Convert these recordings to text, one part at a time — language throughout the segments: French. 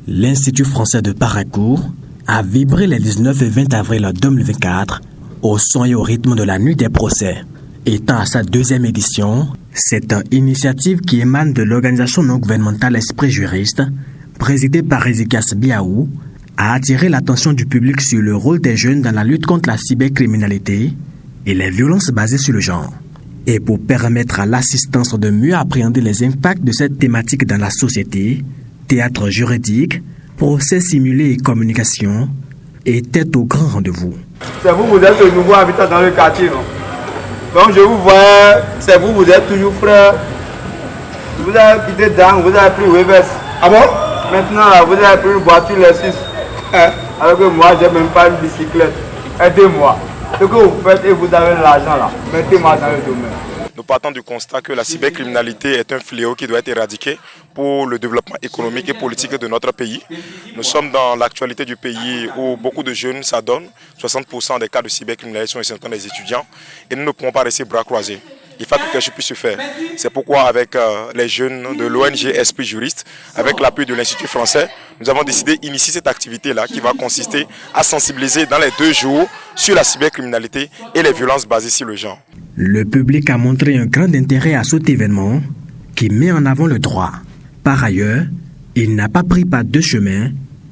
L'Institut français de Paracourt a vibré les 19 et 20 avril 2024 au son et au rythme de la nuit des procès. Étant à sa deuxième édition, cette initiative qui émane de l'organisation non gouvernementale Esprit Juriste, présidée par Ezekias Biaou, a attiré l'attention du public sur le rôle des jeunes dans la lutte contre la cybercriminalité et les violences basées sur le genre. Et pour permettre à l'assistance de mieux appréhender les impacts de cette thématique dans la société, théâtre juridique, procès simulés et communication étaient au grand rendez-vous. C'est vous êtes le nouveau habitant dans le quartier, non? Donc je vous vois, c'est vous êtes toujours frère. Vous avez quitté Dan, vous avez pris Webers. Ah bon? Maintenant, vous avez pris une voiture Lexus. Alors que moi, j'ai même pas une bicyclette. Aidez-moi. Ce que vous faites et vous avez l'argent là, mettez-moi dans le domaine. Nous partons du constat que la cybercriminalité est un fléau qui doit être éradiqué pour le développement économique et politique de notre pays. Nous sommes dans l'actualité du pays où beaucoup de jeunes s'adonnent. 60% des cas de cybercriminalité sont essentiellement des étudiants et nous ne pouvons pas rester bras croisés. Il faut que quelque chose puisse se faire. C'est pourquoi avec les jeunes de l'ONG Esprit Juriste, avec l'appui de l'Institut français, nous avons décidé d'initier cette activité-là qui va consister à sensibiliser dans les 2 jours sur la cybercriminalité et les violences basées sur le genre. Le public a montré un grand intérêt à cet événement qui met en avant le droit. Par ailleurs, il n'a pas pris pas de chemin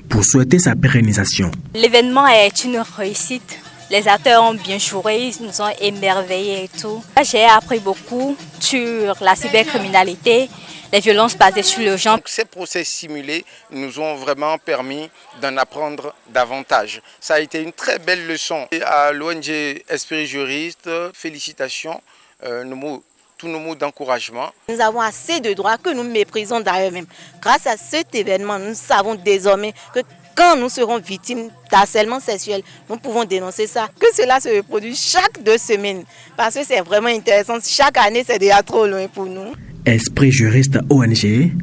pour souhaiter sa pérennisation. L'événement est une réussite. Les acteurs ont bien joué, ils nous ont émerveillés et tout. J'ai appris beaucoup sur la cybercriminalité, les violences basées sur le genre. Ces procès simulés nous ont vraiment permis d'en apprendre davantage. Ça a été une très belle leçon. Et à l'ONG Esprit Juriste, félicitations, tous nos mots d'encouragement. Nous avons assez de droits que nous méprisons d'ailleurs même. Grâce à cet événement, nous savons désormais que quand nous serons victimes d'harcèlement sexuel, nous pouvons dénoncer ça. Que cela se reproduit chaque 2 semaines. Parce que c'est vraiment intéressant. Chaque année, c'est déjà trop loin pour nous. Esprit Juriste ONG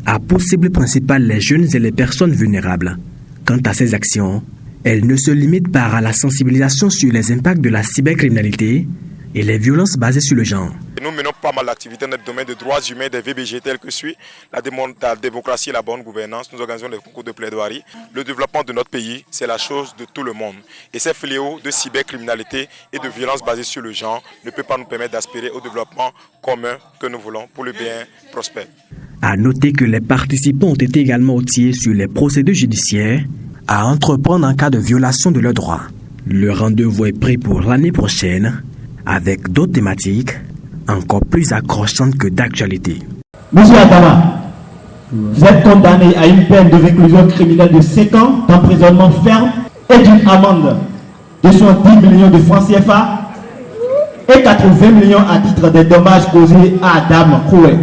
a pour cible principale les jeunes et les personnes vulnérables. Quant à ses actions, elles ne se limitent pas à la sensibilisation sur les impacts de la cybercriminalité et les violences basées sur le genre. Nous menons pas mal d'activités dans le domaine des droits humains, des VBG tels que suit la démocratie et la bonne gouvernance. Nous organisons des concours de plaidoirie. Le développement de notre pays, c'est la chose de tout le monde. Et ces fléaux de cybercriminalité et de violences basées sur le genre ne peuvent pas nous permettre d'aspirer au développement commun que nous voulons pour le bien prospère. À noter que les participants ont été également outillés sur les procédures judiciaires à entreprendre en cas de violation de leurs droits. Le rendez-vous est pris pour l'année prochaine avec d'autres thématiques encore plus accrochante que d'actualité. Monsieur Adama, vous êtes condamné à une peine de réclusion criminelle de 5 ans d'emprisonnement ferme et d'une amende de 70 millions de francs CFA et 80 millions à titre des dommages causés à Adam Koué.